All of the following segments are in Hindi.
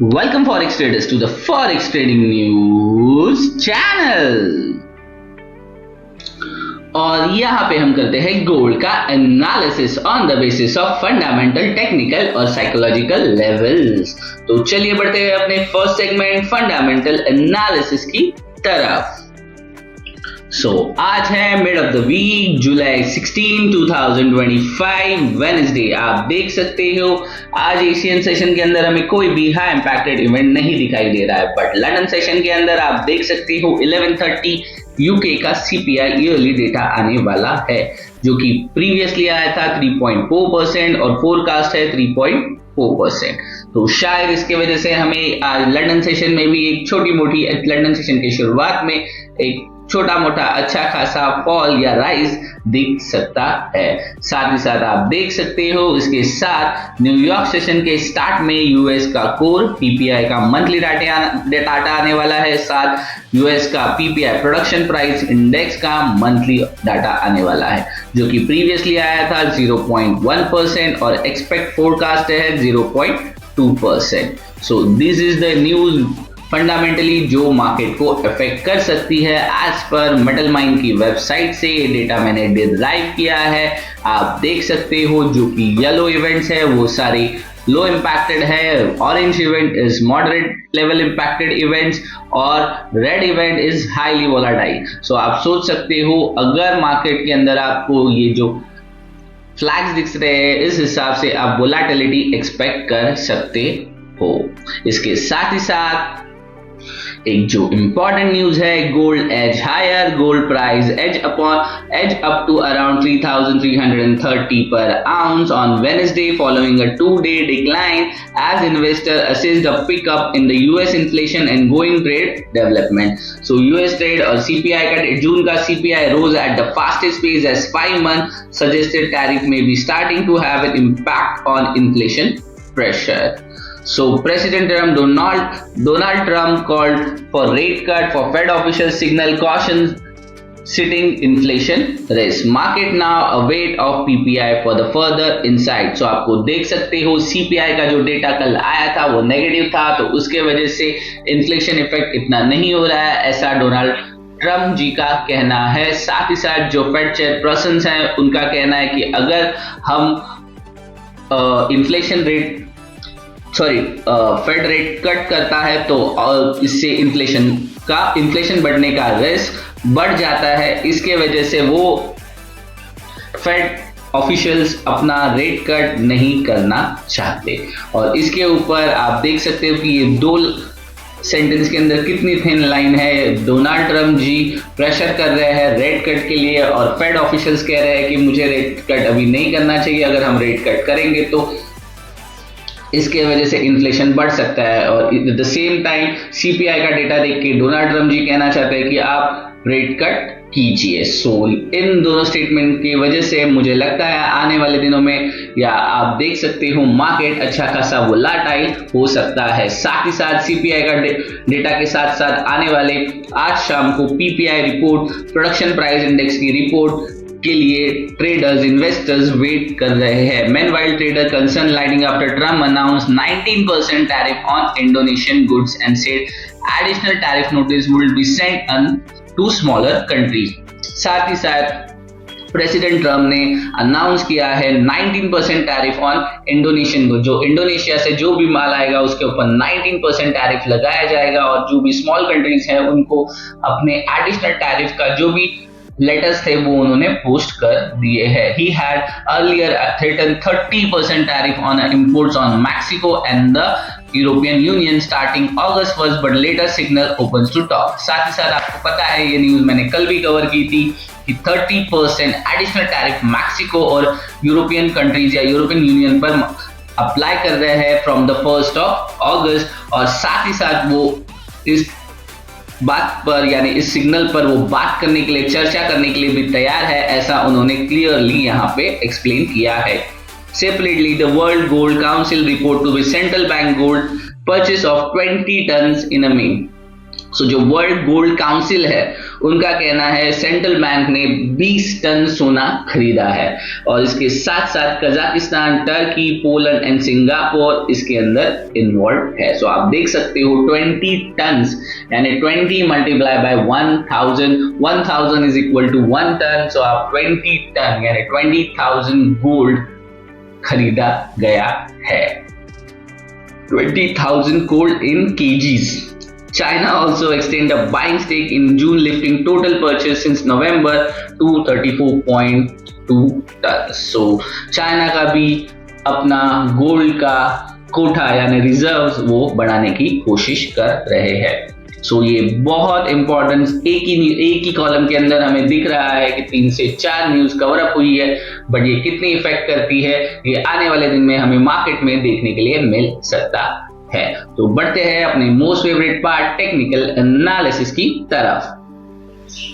Welcome Forex traders to the Forex Trading News channel। और यहाँ पे हम करते हैं गोल्ड का analysis on the basis of fundamental, technical और साइकोलॉजिकल लेवल्स। तो चलिए बढ़ते हैं अपने फर्स्ट सेगमेंट फंडामेंटल एनालिसिस की तरफ। आज है मिड ऑफ द वीक, जुलाई 16, 2025 वेडनेसडे। आप देख सकते हो आज एशियन सेशन के अंदर हमें कोई भी हाई इंपैक्टेड इवेंट नहीं दिखाई दे रहा है, बट लंदन सेशन के अंदर आप देख सकते हो 11:30 यूके का सीपीआई ईयरली डेटा आने वाला है, जो कि प्रीवियसली आया था 3.4% और फोरकास्ट है 3.4%। तो शायद इसके वजह से हमें आज लंदन सेशन में भी एक छोटी मोटी, लंदन सेशन की शुरुआत में एक छोटा मोटा अच्छा खासा फॉल या राइज दिख सकता है। साथ ही साथ आप देख सकते हो इसके साथ न्यूयॉर्क सेशन के स्टार्ट में यूएस का कोर पीपीआई का मंथली डाटा आने वाला है, साथ यूएस का पीपीआई प्रोडक्शन प्राइस इंडेक्स का मंथली डाटा आने वाला है, जो कि प्रीवियसली आया था 0.1% और एक्सपेक्ट फोरकास्ट है 0.2%। So this is the news fundamentally जो मार्केट को अफेक्ट कर सकती है एज पर मेटल माइन की वेबसाइट से। ये डेटा मैंने डिराइव किया है, आप देख सकते हो। जो कि येलो इवेंट्स है वो सारे लो इंपैक्टेड है, orange event is moderate level impacted events और red event is highly volatile. So आप सोच सकते हो अगर मार्केट के अंदर आपको ये जो फ्लैग्स दिख रहे हैं इस हिसाब से आप वोलाटिलिटी एक्सपेक्ट कर सकते हो। इसके साथ ही साथ एक जो इंपॉर्टेंट न्यूज है, gold is higher, gold price is up to around 3,330 per ounce on Wednesday following a 2-day decline as investor assessed a pickup in the US inflation and going trade development. So US trade और CPI का जून का CPI rose at the fastest pace as 5 months suggested tariff may be starting to have an impact on inflation pressure. So President Donald Trump called for rate cut for Fed officials signal caution citing inflation risk. Market now await of PPI for the further insight. So आपको देख सकते हो CPI का जो डेटा कल आया था वो नेगेटिव था, तो उसके वजह से इन्फ्लेशन इफेक्ट इतना नहीं हो रहा है, ऐसा डोनाल्ड ट्रम्प जी का कहना है। साथ ही साथ जो फेड चेयरपर्सन हैं उनका कहना है कि अगर हम inflation rate Fed rate cut करता है तो इससे इन्फ्लेशन बढ़ने का रिस्क बढ़ जाता है। इसके वजह से वो फेड ऑफिशियल्स अपना रेट कट नहीं करना चाहते। और इसके ऊपर आप देख सकते हो कि ये दो सेंटेंस के अंदर कितनी थिन लाइन है। डोनाल्ड ट्रम्प जी प्रेशर कर रहे हैं रेट कट के लिए और फेड ऑफिशियल्स कह रहे हैं कि मुझे रेट कट अभी नहीं करना चाहिए, अगर हम रेट कट करेंगे तो इसके वजह से इन्फ्लेशन बढ़ सकता है। और at the same time CPI का डेटा देख के डोनाल्ड ट्रम्प जी कहना चाहते हैं कि आप रेट कट कीजिए। सो इन दोनों स्टेटमेंट की वजह से मुझे लगता है आने वाले दिनों में या आप देख सकते हो मार्केट अच्छा खासा वोलाटाइल हो सकता है। साथ ही साथ सीपीआई का डेटा के साथ साथ आने वाले आज शाम को PPI report, production price index की रिपोर्ट के लिए ट्रेडर्स इन्वेस्टर्स वेट कर रहे हैं। Meanwhile, trader concern lighting after Trump announced 19% tariff on Indonesian goods and said additional tariff notice will be sent on to smaller countries. साथ ही साथ प्रेसिडेंट ट्रम्प ने अनाउंस किया है 19% टैरिफ ऑन इंडोनेशियन गुड्स। जो इंडोनेशिया से जो भी माल आएगा उसके ऊपर 19% टैरिफ लगाया जाएगा और जो भी स्मॉल कंट्रीज हैं उनको अपने एडिशनल टैरिफ का जो भी लेटर्स थे वो उन्होंने पोस्ट कर दिए हैं। He had earlier threatened 30% tariff on imports on Mexico and the European Union starting August 1st, but later signal opens to talk. साथ ही साथ आपको पता है ये न्यूज मैंने कल भी कवर की थी कि 30% एडिशनल टैरिफ मैक्सिको और यूरोपियन कंट्रीज या यूरोपियन यूनियन पर अप्लाई कर रहे हैं from the 1st of August। और साथ ही साथ वो इस बात पर यानी इस सिग्नल पर वो बात करने के लिए, चर्चा करने के लिए भी तैयार है, ऐसा उन्होंने क्लियरली यहाँ पे एक्सप्लेन किया है। Separately, the World Gold Council report to be central bank gold purchase of 20 tons in a May। सो जो वर्ल्ड गोल्ड काउंसिल है उनका कहना है सेंट्रल बैंक ने 20 टन सोना खरीदा है और इसके साथ साथ Kazakhstan, Turkey, Poland and Singapore इसके अंदर इन्वॉल्व है। सो आप देख सकते हो 20 टन यानी 20 multiply by 1000, 1000 is equal to 1 ton. So आप 20 टन यानी 20,000 गोल्ड खरीदा गया है, 20,000 gold in kgs. China also extended a buying stake in June, lifting total purchase since November to 34.2 tons. So China का भी अपना गोल्ड का कोठा यानी रिजर्व्स वो बढ़ाने की कोशिश कर रहे हैं। सो ये बहुत इंपॉर्टेंट एक ही कॉलम के अंदर हमें दिख रहा है कि 3 से 4 न्यूज कवर अप हुई है, बट ये कितनी इफेक्ट करती है ये आने वाले दिन में हमें मार्केट में देखने के लिए मिल सकता है। तो बढ़ते हैं अपने most favourite part technical analysis की तरफ।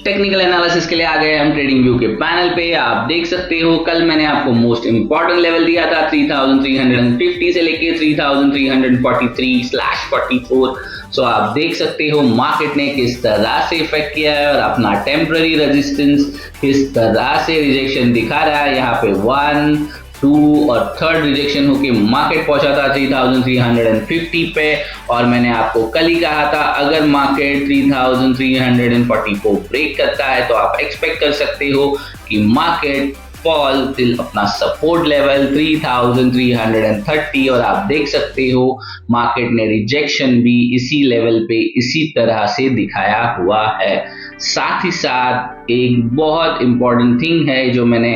टेक्निकल एनालिसिस के लिए आ गए हम ट्रेडिंग व्यू के पैनल पे। आप देख सकते हो कल मैंने आपको मोस्ट इंपॉर्टेंट लेवल दिया था 3350 से लेके 3343/44। सो आप देख सकते हो मार्केट ने किस तरह से इफेक्ट किया है और अपना टेम्पररी रेजिस्टेंस किस तरह से रिजेक्शन दिखा रहा है। यहाँ पे 1, 2 और थर्ड रिजेक्शन होके मार्केट पहुंचा था 3350 पे और मैंने आपको कल ही कहा था अगर मार्केट 3344 ब्रेक करता है तो आप एक्सपेक्ट कर सकते हो कि मार्केट फॉल टिल अपना सपोर्ट लेवल 3330 और आप देख सकते हो मार्केट ने रिजेक्शन भी इसी लेवल पे इसी तरह से दिखाया हुआ है। साथ ही साथ एक बहुत इंपॉर्टेंट थिंग है जो मैंने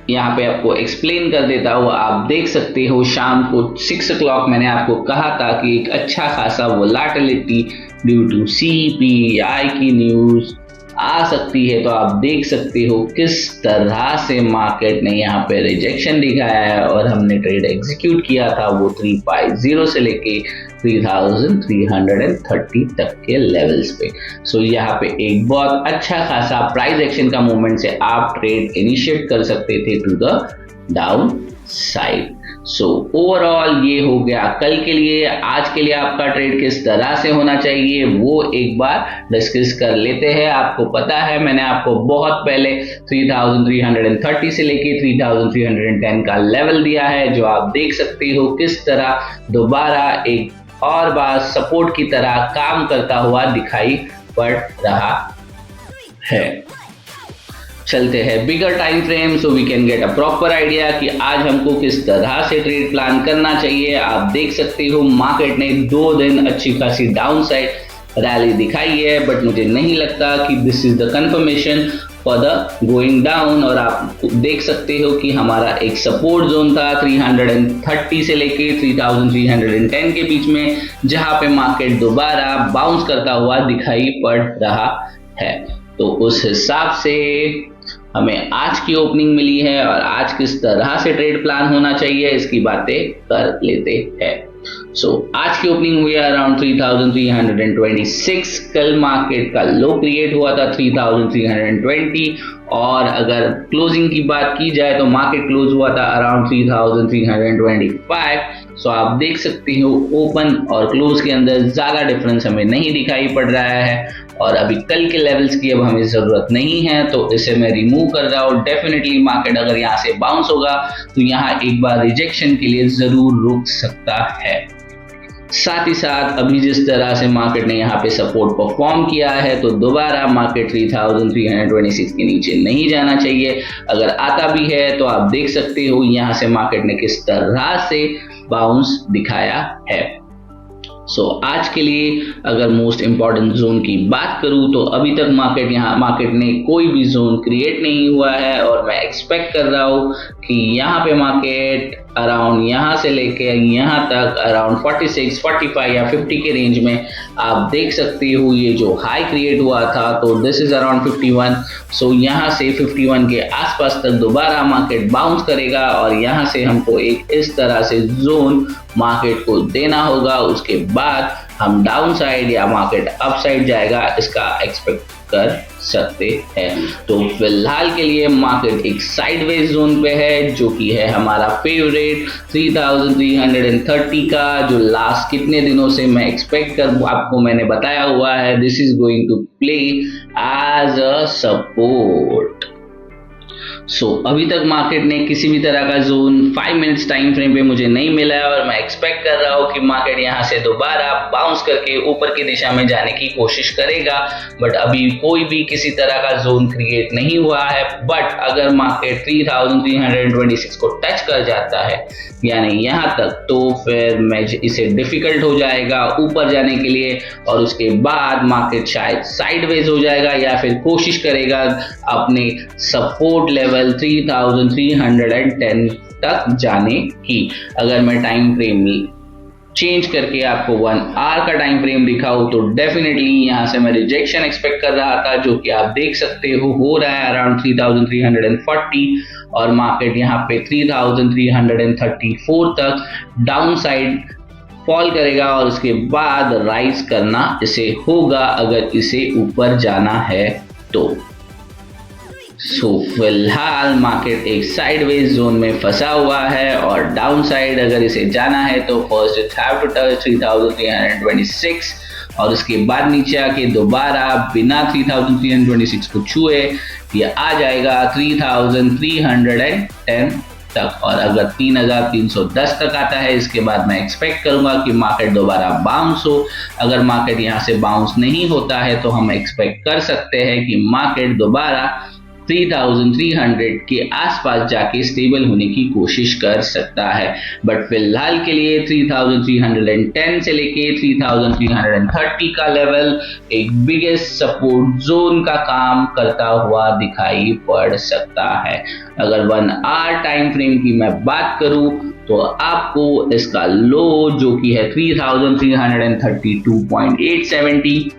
यहाँ पे आपको एक्सप्लेन कर देता हूँ। आप देख सकते हो शाम को 6 o'clock मैंने आपको कहा था कि एक अच्छा खासा वोलेटिलिटी ड्यू टू CPI की न्यूज आ सकती है। तो आप देख सकते हो किस तरह से मार्केट ने यहाँ पे रिजेक्शन दिखाया है और हमने ट्रेड एग्जीक्यूट किया था वो 350 से लेके 3330 तक के लेवल्स पे। सो यहाँ पे एक बहुत अच्छा खासा प्राइस एक्शन का मूवमेंट से आप ट्रेड इनिशिएट कर सकते थे to the down side. So overall ये हो गया कल के लिए। आज के लिए आपका ट्रेड किस तरह से होना चाहिए वो एक बार डिस्कस कर लेते हैं। आपको पता है मैंने आपको बहुत पहले 3330 से लेके 3310 का लेवल दिया है जो आप देख सकते हो किस तरह दोबारा एक और बार सपोर्ट की तरह काम करता हुआ दिखाई पड़ रहा है। चलते हैं bigger time frame so we can get a proper idea कि आज हमको किस तरह से ट्रेड प्लान करना चाहिए। आप देख सकते हो मार्केट ने 2 दिन अच्छी खासी डाउन साइड रैली दिखाई है, बट मुझे नहीं लगता कि this is the confirmation for the going down. और आप देख सकते हो कि हमारा एक सपोर्ट जोन था 330 से लेके 3310 के बीच में, जहां पे मार्केट दोबारा बाउंस करता हुआ दिखाई पड़ रहा है। तो उस हिसाब से हमें आज की ओपनिंग मिली है और आज किस तरह से ट्रेड प्लान होना चाहिए इसकी बातें कर लेते हैं। सो आज की ओपनिंग हुई अराउंड 3326। कल मार्केट का लो क्रिएट हुआ था 3320 और अगर क्लोजिंग की बात की जाए तो मार्केट क्लोज हुआ था अराउंड 3325। सो आप देख सकते हो ओपन और क्लोज के अंदर ज्यादा डिफरेंस हमें नहीं दिखाई पड़ रहा है और अभी कल के लेवल्स की अब हमें जरूरत नहीं है तो इसे मैं रिमूव कर रहा हूँ। डेफिनेटली मार्केट अगर यहाँ से बाउंस होगा तो यहाँ एक बार रिजेक्शन के लिए जरूर रुक सकता है। साथ ही साथ अभी जिस तरह से मार्केट ने यहाँ पे सपोर्ट परफॉर्म किया है तो दोबारा मार्केट 3326 के नीचे नहीं जाना चाहिए। अगर आता भी है तो आप देख सकते हो यहाँ से मार्केट ने किस तरह से बाउंस दिखाया है। सो आज के लिए अगर मोस्ट इंपॉर्टेंट जोन की बात करूं तो अभी तक मार्केट ने कोई भी जोन क्रिएट नहीं हुआ है और मैं एक्सपेक्ट कर रहा हूं कि यहाँ पे मार्केट अराउंड यहाँ से लेके यहाँ तक अराउंड 46, 45 या 50 के रेंज में आप देख सकते हो ये जो हाई क्रिएट हुआ था तो दिस इज अराउंड 51। सो यहाँ से 51 के आसपास तक दोबारा मार्केट बाउंस करेगा और यहाँ से हमको एक इस तरह से जोन मार्केट को देना होगा। उसके बाद हम डाउन साइड या मार्केट अप साइड जाएगा इसका एक्सपेक्ट कर सकते हैं। तो फिलहाल के लिए मार्केट एक साइडवेज जोन पे है, जो कि है हमारा फेवरेट 3330 का, जो लास्ट कितने दिनों से मैं एक्सपेक्ट कर आपको मैंने बताया हुआ है, this is going to play as a support. अभी तक मार्केट ने किसी भी तरह का जोन 5 मिनट्स टाइम फ्रेम पे मुझे नहीं मिला है, और मैं एक्सपेक्ट कर रहा हूँ कि मार्केट यहाँ से दोबारा बाउंस करके ऊपर की दिशा में जाने की कोशिश करेगा। बट अभी कोई भी किसी तरह का जोन क्रिएट नहीं हुआ है। बट अगर मार्केट 3326 को टच कर जाता है यानी यहाँ तक, तो फिर मैं इसे डिफिकल्ट हो जाएगा ऊपर जाने के लिए, और उसके बाद मार्केट शायद साइडवेज हो जाएगा या फिर कोशिश करेगा अपने सपोर्ट लेवल 3310 तक जाने की। अगर मैं टाइम फ्रेम चेंज करके आपको 1 आवर का टाइम फ्रेम दिखाऊं तो डेफिनेटली यहाँ से मैं रिजेक्शन एक्सपेक्ट कर रहा था, जो कि आप देख सकते हो रहा है अराउंड 3340, और मार्केट यहाँ पे 3334 तक डाउन साइड फॉल करेगा, और उसके बाद राइज करना इसे होगा अगर इसे ऊपर जाना है तो। फिलहाल मार्केट एक साइडवेज जोन में फंसा हुआ है, और डाउन साइड अगर इसे जाना है तो first it have to touch 3326, और उसके बाद नीचे आके दोबारा बिना 3326 को छुए ये आ जाएगा 3310 तक। और अगर 3310 तक आता है इसके बाद मैं एक्सपेक्ट करूंगा कि मार्केट दोबारा बाउंस हो। अगर मार्केट यहाँ से बाउंस नहीं होता है तो हम एक्सपेक्ट कर सकते हैं कि मार्केट दोबारा 3300 के आसपास जाके स्टेबल होने की कोशिश कर सकता है। बट फिलहाल के लिए 3310 से लेके 3330 का लेवल एक बिगेस्ट सपोर्ट जोन का काम करता हुआ दिखाई पड़ सकता है। अगर 1 आवर टाइम फ्रेम की मैं बात करूं तो आपको इसका लो जो कि है 3332.870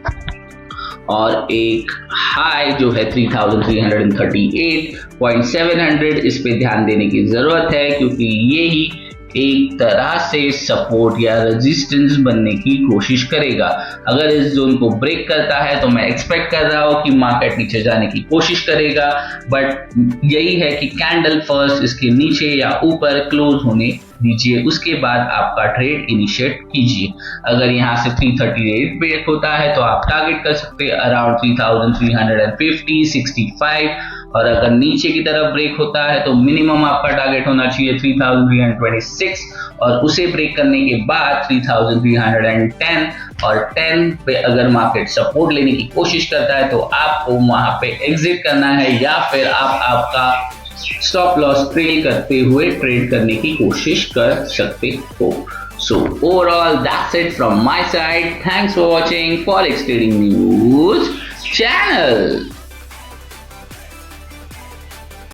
और एक हाई जो है 3338.700, इस पे ध्यान देने की जरूरत है, क्योंकि ये ही एक तरह से सपोर्ट या रेजिस्टेंस बनने की कोशिश करेगा। अगर इस जोन को ब्रेक करता है तो मैं एक्सपेक्ट कर रहा हूं कि मार्केट नीचे जाने की कोशिश करेगा, बट यही है कि कैंडल फर्स्ट इसके नीचे या ऊपर क्लोज होने दीजिए, उसके बाद आपका ट्रेड इनिशिएट कीजिए। अगर यहाँ से 338 ब्रेक होता है तो आप टारगेट कर सकते हैं अराउंड 3350, 65, और अगर नीचे की तरफ ब्रेक होता है तो मिनिमम आपका टारगेट होना चाहिए 3326, और उसे ब्रेक करने के बाद 3310 और 10 पे अगर मार्केट सपोर्ट लेने की कोशिश करता है तो आपको वहां पे एग्जिट करना है, या फिर आप आपका स्टॉप लॉस ट्रेल करते हुए ट्रेड करने की कोशिश कर सकते हो। So overall that's it from my side. Thanks for watching Forex Trading News channel.